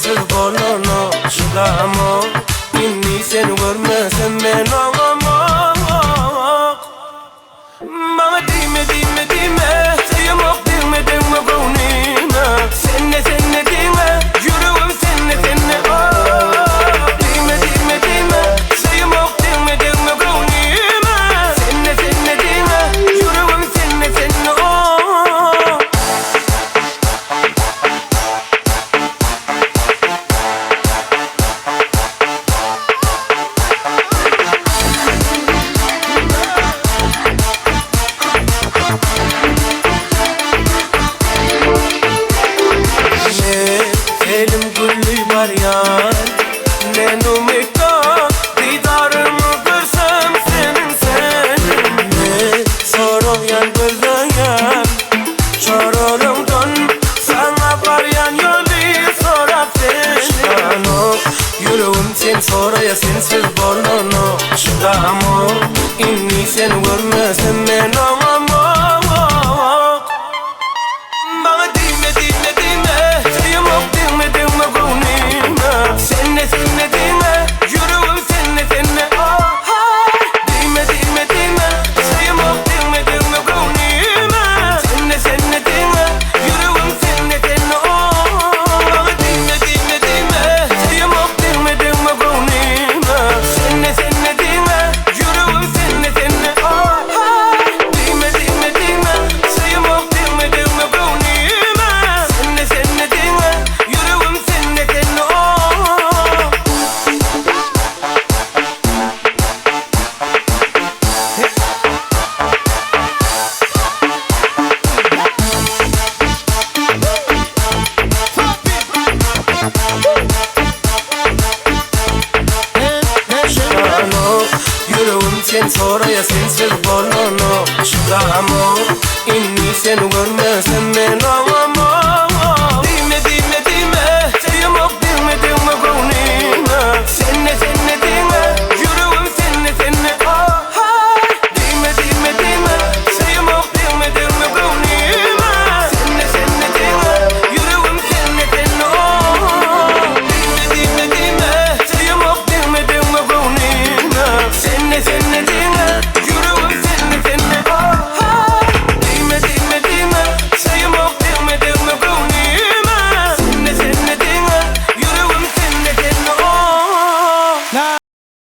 sensiz bolano çıdamo inni seni görmesem ben ağlamam. Bana dime dime dime sayamok dime dime gönlüme Senne senne dime yüreğim senne senne Dime dime dime sayamok dime dime gönlüme Senne senne dime yüreğim senne senne Elim gülü var ya ne numika didarımı görsem senin seninle Soruyan gözleyen çorolumdan sana varyan yolu sorar seni Yüreğim sen soraya sensiz bolano çıdamo inni seni görmesem ben ağlamam. Bana dime dime dime sayamok dime dime gönlüme Senne senne dime yüreğim senne senne Dime dime dime sayamok dime dime gönlüme Senne senne dime yüreğim senne senne Bana dime dime dime sayamok dime dime gönlüme Senne senne dime yüreğim senne senne Dime dime dime sayamok dime dime gönlüme Senne senne dime yüreğim senne senne Yüreğim sen soraya sensiz bolano çıdamo inni seni görmesem ben ağlamam.